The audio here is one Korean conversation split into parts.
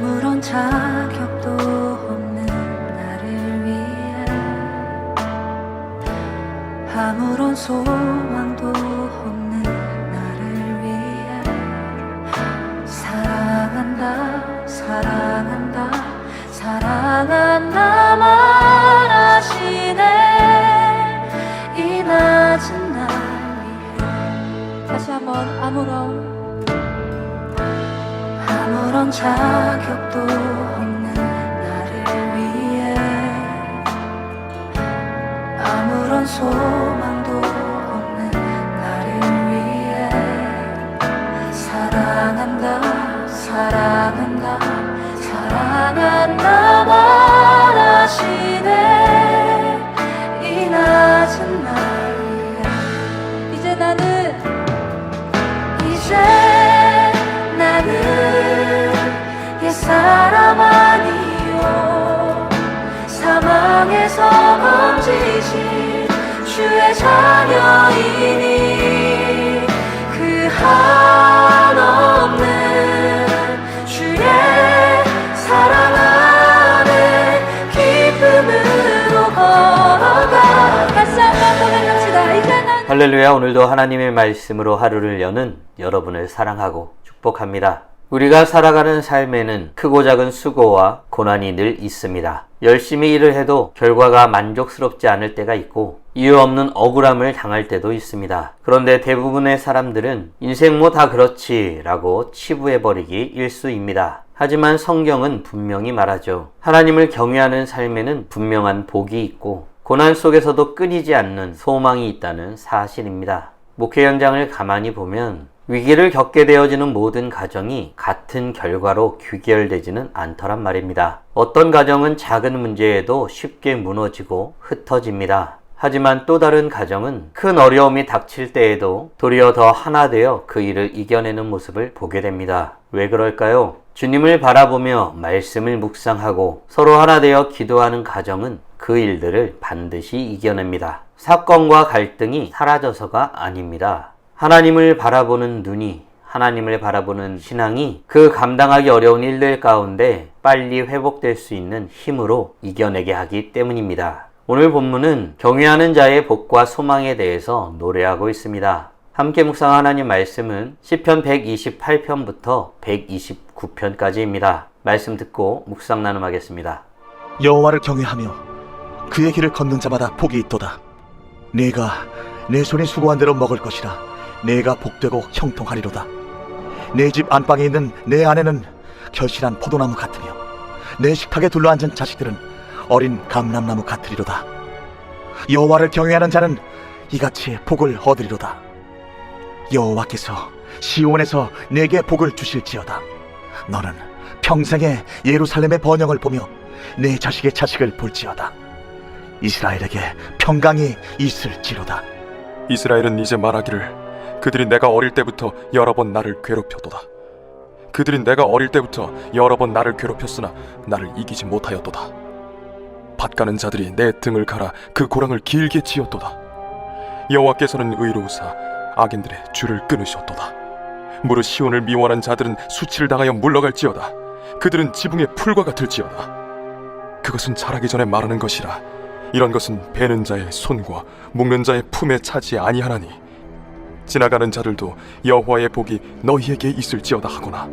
아무런 자격도 없는 나를 위해 아무런 소망도 없는 나를 위해 사랑한다 사랑한다 사랑한다 말하시네 이 낮은 날 위해 다시 한번 아무런 자격도 없는 나를 위해 아무런 소망도 없는 나를 위해 사랑한다 사랑한다 사랑한다 말하시네 이 낮은 날 위해 이제 나는 옛사람 아니요 사망에서 건지신 주의 자녀이니 그 한없는 주의 사랑 안에 기쁨으로 걸어가 다시 한번 고백합시다. 이제 난 할렐루야. 오늘도 하나님의 말씀으로 하루를 여는 여러분을 사랑하고 축복합니다. 우리가 살아가는 삶에는 크고 작은 수고와 고난이 늘 있습니다. 열심히 일을 해도 결과가 만족스럽지 않을 때가 있고 이유 없는 억울함을 당할 때도 있습니다. 그런데 대부분의 사람들은 인생 뭐 다 그렇지 라고 치부해버리기 일쑤입니다. 하지만 성경은 분명히 말하죠. 하나님을 경외하는 삶에는 분명한 복이 있고 고난 속에서도 끊이지 않는 소망이 있다는 사실입니다. 목회 현장을 가만히 보면 위기를 겪게 되어지는 모든 가정이 같은 결과로 귀결되지는 않더란 말입니다. 어떤 가정은 작은 문제에도 쉽게 무너지고 흩어집니다. 하지만 또 다른 가정은 큰 어려움이 닥칠 때에도 도리어 더 하나 되어 그 일을 이겨내는 모습을 보게 됩니다. 왜 그럴까요? 주님을 바라보며 말씀을 묵상하고 서로 하나 되어 기도하는 가정은 그 일들을 반드시 이겨냅니다. 사건과 갈등이 사라져서가 아닙니다. 하나님을 바라보는 눈이, 하나님을 바라보는 신앙이 그 감당하기 어려운 일들 가운데 빨리 회복될 수 있는 힘으로 이겨내게 하기 때문입니다. 오늘 본문은 경외하는 자의 복과 소망에 대해서 노래하고 있습니다. 함께 묵상한 하나님 말씀은 시편 128편부터 129편까지입니다. 말씀 듣고 묵상 나눔하겠습니다. 여호와를 경외하며 그의 길을 걷는 자마다 복이 있도다. 내가 내 손이 수고한 대로 먹을 것이라. 내가 복되고 형통하리로다. 내 집 안방에 있는 내 아내는 결실한 포도나무 같으며 내 식탁에 둘러앉은 자식들은 어린 감람나무 같으리로다. 여호와를 경외하는 자는 이같이 복을 얻으리로다. 여호와께서 시온에서 내게 복을 주실지어다. 너는 평생에 예루살렘의 번영을 보며 내 자식의 자식을 볼지어다. 이스라엘에게 평강이 있을지로다. 이스라엘은 이제 말하기를 그들이 내가 어릴 때부터 여러 번 나를 괴롭혔도다. 그들이 내가 어릴 때부터 여러 번 나를 괴롭혔으나 나를 이기지 못하였도다. 밭가는 자들이 내 등을 갈아 그 고랑을 길게 지었도다. 여호와께서는 의로우사 악인들의 줄을 끊으셨도다. 무릇 시온을 미워하는 자들은 수치를 당하여 물러갈지어다. 그들은 지붕의 풀과 같을지어다. 그것은 자라기 전에 마르는 것이라. 이런 것은 베는 자의 손과 묶는 자의 품에 차지 아니하나니 지나가는 자들도 여호와의 복이 너희에게 있을지어다 하거나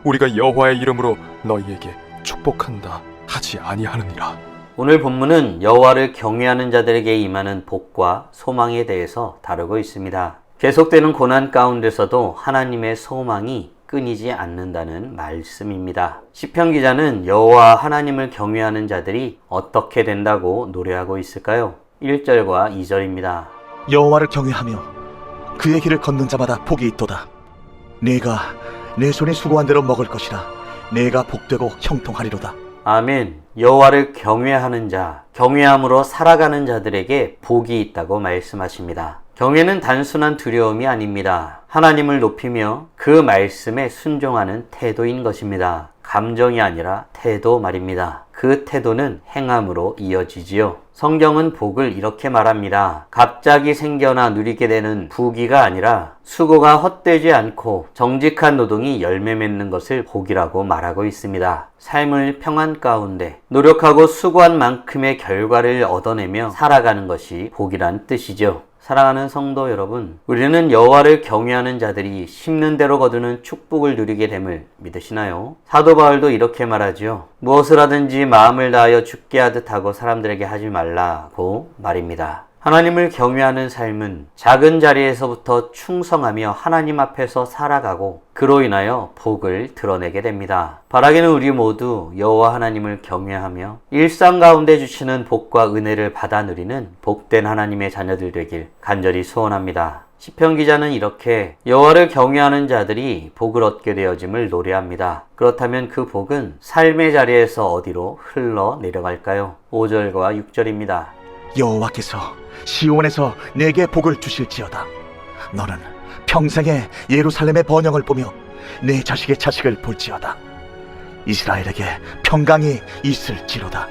우리가 여호와의 이름으로 너희에게 축복한다 하지 아니하느니라. 오늘 본문은 여호와를 경외하는 자들에게 임하는 복과 소망에 대해서 다루고 있습니다. 계속되는 고난 가운데서도 하나님의 소망이 끊이지 않는다는 말씀입니다. 시편 기자는 여호와 하나님을 경외하는 자들이 어떻게 된다고 노래하고 있을까요? 1절과 2절입니다. 여호와를 경외하며 그의 길을 걷는 자마다 복이 있도다. 내가 내 손이 수고한 대로 먹을 것이라. 내가 복되고 형통하리로다. 아멘. 여호와를 경외하는 자, 경외함으로 살아가는 자들에게 복이 있다고 말씀하십니다. 경외는 단순한 두려움이 아닙니다. 하나님을 높이며 그 말씀에 순종하는 태도인 것입니다. 감정이 아니라 태도 말입니다. 그 태도는 행함으로 이어지지요. 성경은 복을 이렇게 말합니다. 갑자기 생겨나 누리게 되는 부귀가 아니라 수고가 헛되지 않고 정직한 노동이 열매 맺는 것을 복이라고 말하고 있습니다. 삶을 평안 가운데 노력하고 수고한 만큼의 결과를 얻어내며 살아가는 것이 복이란 뜻이죠. 사랑하는 성도 여러분, 우리는 여호와를 경외하는 자들이 심는 대로 거두는 축복을 누리게 됨을 믿으시나요? 사도 바울도 이렇게 말하지요. 무엇을 하든지 마음을 다하여 죽게 하듯 하고 사람들에게 하지 말라고 말입니다. 하나님을 경외하는 삶은 작은 자리에서부터 충성하며 하나님 앞에서 살아가고 그로 인하여 복을 드러내게 됩니다. 바라기는 우리 모두 여호와 하나님을 경외하며 일상 가운데 주시는 복과 은혜를 받아 누리는 복된 하나님의 자녀들 되길 간절히 소원합니다. 시편 기자는 이렇게 여호와를 경외하는 자들이 복을 얻게 되어짐을 노래합니다. 그렇다면 그 복은 삶의 자리에서 어디로 흘러 내려갈까요? 5절과 6절입니다. 여호와께서 시온에서 내게 복을 주실지어다. 너는 평생에 예루살렘의 번영을 보며 내 자식의 자식을 볼지어다. 이스라엘에게 평강이 있을지로다.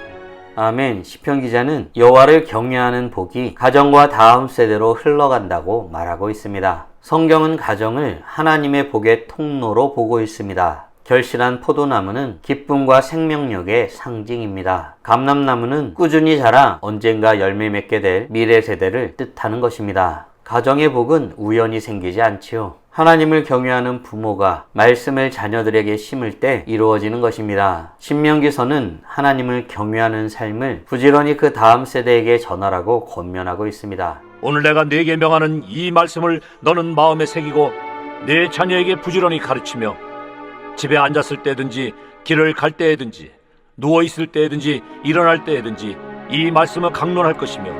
아멘. 시편 기자는 여호와를 경외하는 복이 가정과 다음 세대로 흘러간다고 말하고 있습니다. 성경은 가정을 하나님의 복의 통로로 보고 있습니다. 결실한 포도나무는 기쁨과 생명력의 상징입니다. 감람나무는 꾸준히 자라 언젠가 열매 맺게 될 미래 세대를 뜻하는 것입니다. 가정의 복은 우연히 생기지 않지요. 하나님을 경외하는 부모가 말씀을 자녀들에게 심을 때 이루어지는 것입니다. 신명기서는 하나님을 경외하는 삶을 부지런히 그 다음 세대에게 전하라고 권면하고 있습니다. 오늘 내가 네게 명하는 이 말씀을 너는 마음에 새기고 네 자녀에게 부지런히 가르치며 집에 앉았을 때든지 길을 갈 때에든지 누워 있을 때에든지 일어날 때에든지 이 말씀을 강론할 것이며.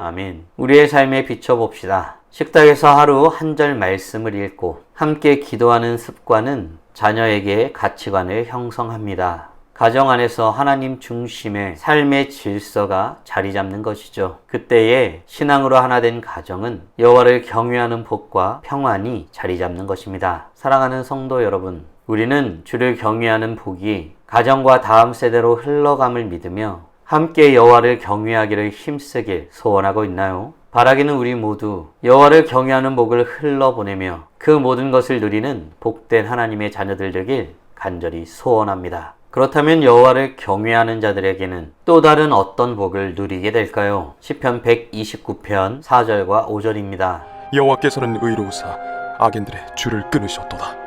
아멘. 우리의 삶에 비춰봅시다. 식탁에서 하루 한 절 말씀을 읽고 함께 기도하는 습관은 자녀에게 가치관을 형성합니다. 가정 안에서 하나님 중심의 삶의 질서가 자리 잡는 것이죠. 그때에 신앙으로 하나 된 가정은 여호와를 경외하는 복과 평안이 자리 잡는 것입니다. 사랑하는 성도 여러분, 우리는 주를 경외하는 복이 가정과 다음 세대로 흘러감을 믿으며 함께 여호와를 경외하기를 힘쓰길 소원하고 있나요? 바라기는 우리 모두 여호와를 경외하는 복을 흘러보내며 그 모든 것을 누리는 복된 하나님의 자녀들 되길 간절히 소원합니다. 그렇다면 여호와를 경외하는 자들에게는 또 다른 어떤 복을 누리게 될까요? 시편 129편 4절과 5절입니다. 여호와께서는 의로우사 악인들의 줄을 끊으셨도다.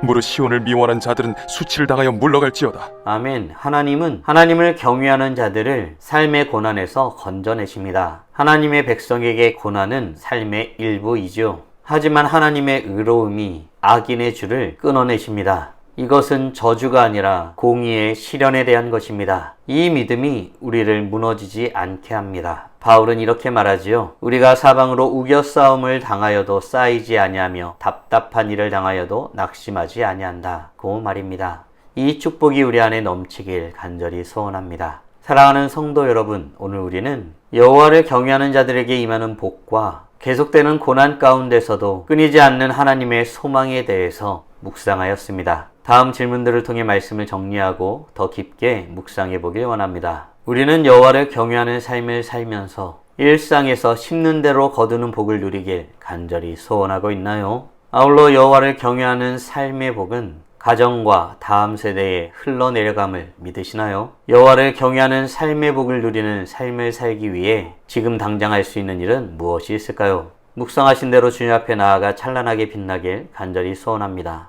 무릇 시온을 미워하는 자들은 수치를 당하여 물러갈지어다. 아멘. 하나님은 하나님을 경외하는 자들을 삶의 고난에서 건져내십니다. 하나님의 백성에게 고난은 삶의 일부이죠. 하지만 하나님의 의로움이 악인의 줄을 끊어내십니다. 이것은 저주가 아니라 공의의 실현에 대한 것입니다. 이 믿음이 우리를 무너지지 않게 합니다. 바울은 이렇게 말하지요. 우리가 사방으로 우겨싸움을 당하여도 쌓이지 아니하며 답답한 일을 당하여도 낙심하지 아니한다고 말입니다. 이 축복이 우리 안에 넘치길 간절히 소원합니다. 사랑하는 성도 여러분, 오늘 우리는 여호와를 경외하는 자들에게 임하는 복과 계속되는 고난 가운데서도 끊이지 않는 하나님의 소망에 대해서 묵상하였습니다. 다음 질문들을 통해 말씀을 정리하고 더 깊게 묵상해 보길 원합니다. 우리는 여호와를 경외하는 삶을 살면서 일상에서 심는 대로 거두는 복을 누리길 간절히 소원하고 있나요? 아울러 여호와를 경외하는 삶의 복은 가정과 다음 세대에 흘러내려감을 믿으시나요? 여호와를 경외하는 삶의 복을 누리는 삶을 살기 위해 지금 당장 할 수 있는 일은 무엇이 있을까요? 묵상하신 대로 주님 앞에 나아가 찬란하게 빛나길 간절히 소원합니다.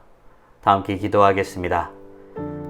다 함께 기도하겠습니다.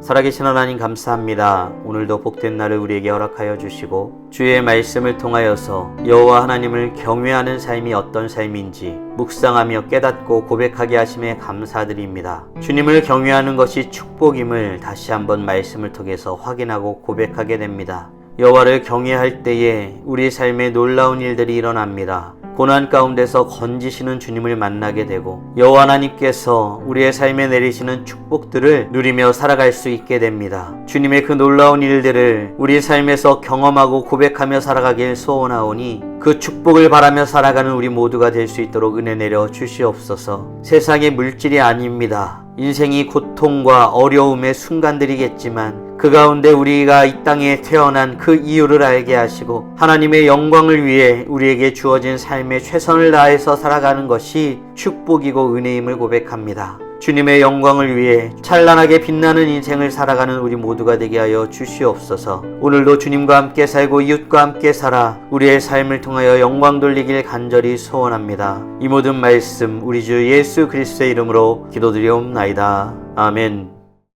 살아계신 하나님 감사합니다. 오늘도 복된 날을 우리에게 허락하여 주시고 주의 말씀을 통하여서 여호와 하나님을 경외하는 삶이 어떤 삶인지 묵상하며 깨닫고 고백하게 하심에 감사드립니다. 주님을 경외하는 것이 축복임을 다시 한번 말씀을 통해서 확인하고 고백하게 됩니다. 여호와를 경외할 때에 우리 삶에 놀라운 일들이 일어납니다. 고난 가운데서 건지시는 주님을 만나게 되고 여호와 하나님께서 우리의 삶에 내리시는 축복들을 누리며 살아갈 수 있게 됩니다. 주님의 그 놀라운 일들을 우리 삶에서 경험하고 고백하며 살아가길 소원하오니 그 축복을 바라며 살아가는 우리 모두가 될 수 있도록 은혜 내려 주시옵소서. 세상의 물질이 아닙니다. 인생이 고통과 어려움의 순간들이겠지만 그 가운데 우리가 이 땅에 태어난 그 이유를 알게 하시고 하나님의 영광을 위해 우리에게 주어진 삶에 최선을 다해서 살아가는 것이 축복이고 은혜임을 고백합니다. 주님의 영광을 위해 찬란하게 빛나는 인생을 살아가는 우리 모두가 되게 하여 주시옵소서. 오늘도 주님과 함께 살고 이웃과 함께 살아 우리의 삶을 통하여 영광 돌리길 간절히 소원합니다. 이 모든 말씀 우리 주 예수 그리스도의 이름으로 기도드리옵나이다. 아멘.